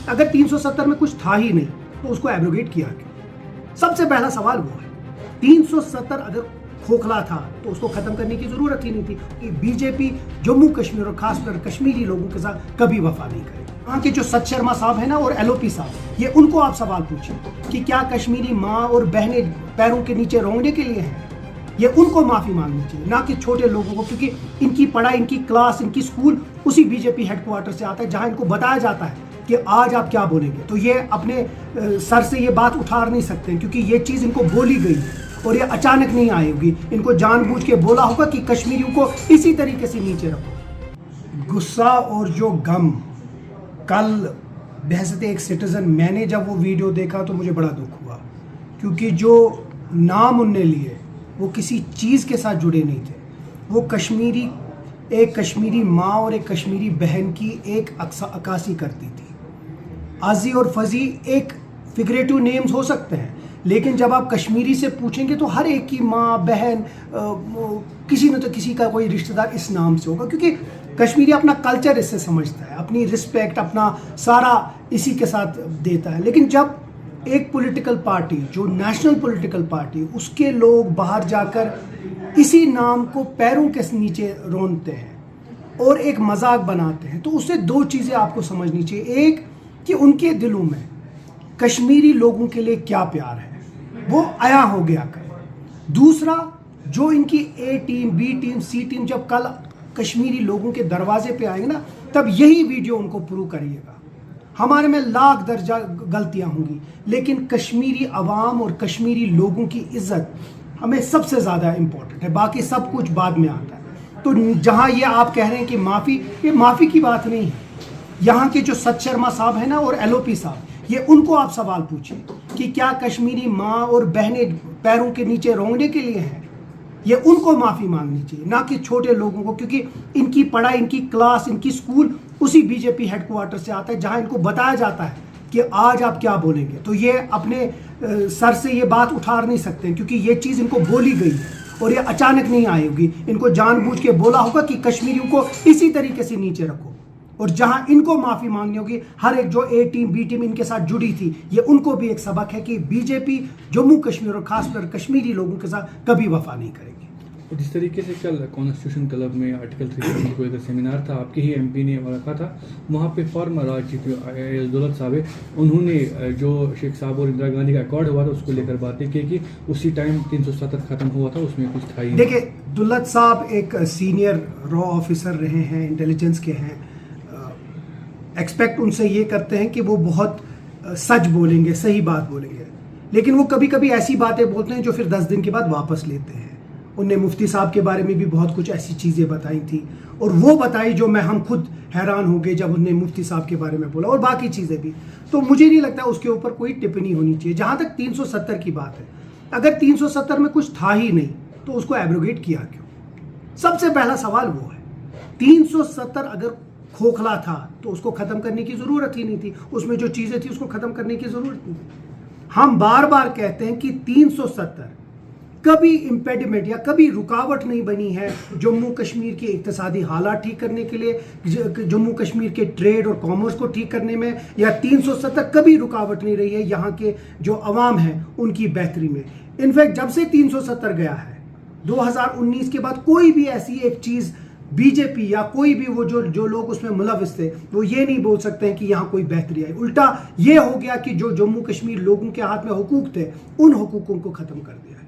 اگر 370 میں کچھ تھا ہی نہیں تو اس کو ایبروگیٹ کیا کیوں؟ سب سے پہلا سوال وہ ہے 370 اگر کھوکھلا تھا تو اس کو ختم کرنے کی ضرورت ہی نہیں تھی کہ بی جے پی جموں کشمیر اور خاص کر کشمیری لوگوں کے ساتھ کبھی وفا نہیں کرے. وہاں کے جو ست شرما صاحب ہیں نا اور ایل او پی صاحب, یہ ان کو آپ سوال پوچھیں کہ کیا کشمیری ماں اور بہنیں پیروں کے نیچے رونگنے کے لیے ہیں؟ یہ ان کو معافی مانگنی چاہیے, نہ کہ چھوٹے لوگوں کو, کیونکہ ان کی پڑھائی, ان کی کلاس, ان کی اسکول اسی B J P head quarter سے آتا ہے جہاں ان کو بتایا جاتا ہے کہ آج آپ کیا بولیں گے. تو یہ اپنے سر سے یہ بات اٹھا نہیں سکتے کیونکہ یہ چیز ان کو بولی گئی اور یہ اچانک نہیں آئی ہوگی. ان کو جان بوجھ کے بولا ہوگا کہ کشمیریوں کو اسی طریقے سے نیچے رکھو. غصہ اور جو غم, کل بحیثیت ایک سٹیزن میں نے جب وہ ویڈیو دیکھا تو مجھے بڑا دکھ ہوا, کیونکہ جو نام انہوں نے لیے وہ کسی چیز کے ساتھ جڑے نہیں تھے. وہ ایک کشمیری ماں اور ایک کشمیری بہن کی ایک عکاسی کرتی تھی. آزی اور فضی ایک فگریٹو نیمز ہو سکتے ہیں, لیکن جب آپ کشمیری سے پوچھیں گے تو ہر ایک کی ماں بہن کسی نہ تو کسی کا کوئی رشتہ دار اس نام سے ہوگا, کیونکہ کشمیری اپنا کلچر اس سے سمجھتا ہے, اپنی رسپیکٹ اپنا سارا اسی کے ساتھ دیتا ہے. لیکن جب ایک پولیٹیکل پارٹی جو نیشنل پولیٹیکل پارٹی, اس کے لوگ باہر جا کر اسی نام کو پیروں کے نیچے رونتے ہیں اور ایک مذاق بناتے ہیں, تو اس سے دو چیزیں آپ کو سمجھنی چاہیے. ایک کہ ان کے دلوں میں کشمیری لوگوں کے لیے کیا پیار ہے, وہ عیا ہو گیا کر. دوسرا, جو ان کی A team, B team, C team جب کل کشمیری لوگوں کے دروازے پہ آئیں گے نا, تب یہی ویڈیو ان کو پروو کریے گا. ہمارے میں لاکھ درجہ غلطیاں ہوں گی, لیکن کشمیری عوام اور کشمیری لوگوں کی عزت ہمیں سب سے زیادہ امپورٹنٹ ہے, باقی سب کچھ بعد میں آتا ہے. تو جہاں یہ آپ کہہ رہے ہیں کہ معافی, یہ معافی کی بات نہیں ہے. یہاں کے جو ست شرما صاحب ہیں نا اور ایل او پی صاحب, یہ ان کو آپ سوال پوچھیں کہ کیا کشمیری ماں اور بہنیں پیروں کے نیچے رونگنے کے لیے ہیں؟ یہ ان کو معافی مانگنی چاہیے, نہ کہ چھوٹے لوگوں کو, کیونکہ ان کی پڑھائی, ان کی کلاس, ان کی اسکول اسی B J P head quarter سے آتا ہے جہاں ان کو بتایا جاتا ہے کہ آج آپ کیا بولیں گے. تو یہ اپنے سر سے یہ بات اٹھا نہیں سکتے کیونکہ یہ چیز ان کو بولی گئی اور یہ اچانک نہیں آئی ہوگی. ان کو جان بوجھ کے بولا ہوگا کہ کشمیریوں کو اسی طریقے سے نیچے رکھو, اور جہاں ان کو معافی مانگنی ہوگی, ہر ایک جو اے ٹیم بی ٹیم ان کے ساتھ جڑی تھی, یہ ان کو بھی ایک سبق ہے کہ بی جے پی جموں کشمیر اور خاص کر کشمیری لوگوں کے ساتھ کبھی وفا نہیں کرے گی. جس طریقے سے کل کانسٹیٹیوشن کلب میں آرٹیکل 370 کو ایک سیمینار تھا, آپ کے ہی ایم پی نے رکھا تھا, وہاں پہ فارمر راج دولت صاحب, انہوں نے جو شیخ صاحب اور اندرا گاندھی کا ایکارڈ ہوا تھا اس کو لے کر باتیں کی کہ اسی ٹائم 370 ختم ہوا تھا, اس میں کچھ تھا ہی. دیکھیں, دولت صاحب ایک سینئر را آفیسر رہے ہیں, انٹیلیجنس کے ہیں, ایکسپیکٹ ان سے یہ کرتے ہیں کہ وہ بہت سچ بولیں گے, صحیح بات بولیں گے, لیکن وہ کبھی کبھی ایسی باتیں بولتے ہیں جو پھر 10 دن کے بعد واپس لیتے ہیں. ان نے مفتی صاحب کے بارے میں بھی بہت کچھ ایسی چیزیں بتائی تھیں, اور وہ بتائی جو ہم خود حیران ہو گئے جب انہوں نے مفتی صاحب کے بارے میں بولا, اور باقی چیزیں بھی. تو مجھے نہیں لگتا اس کے اوپر کوئی ٹپنی ہونی چاہیے. جہاں تک 370 کی بات ہے, اگر 370 میں کچھ تھا ہی نہیں تو اس کو ایبروگیٹ کیا کیوں؟ سب سے پہلا سوال وہ ہے. 370 اگر کھوکھلا تھا تو اس کو ختم کرنے کی ضرورت ہی نہیں تھی, اس میں جو چیزیں تھیں اس کو ختم کرنے کی ضرورت نہیں تھی. ہم بار بار کہتے ہیں کہ 370 کبھی امپیڈیمنٹ یا کبھی رکاوٹ نہیں بنی ہے جموں کشمیر کے اقتصادی حالات ٹھیک کرنے کے لیے, جموں کشمیر کے ٹریڈ اور کامرس کو ٹھیک کرنے میں, یا 370 کبھی رکاوٹ نہیں رہی ہے یہاں کے جو عوام ہیں ان کی بہتری میں. انفیکٹ جب سے 370 گیا ہے 2019 کے بعد, کوئی بھی ایسی ایک چیز بی جے پی یا کوئی بھی وہ جو لوگ اس میں ملوث تھے وہ یہ نہیں بول سکتے ہیں کہ یہاں کوئی بہتری آئی. الٹا یہ ہو گیا کہ جو جموں کشمیر لوگوں کے ہاتھ میں حقوق تھے ان حقوقوں کو ختم کر دیا ہے.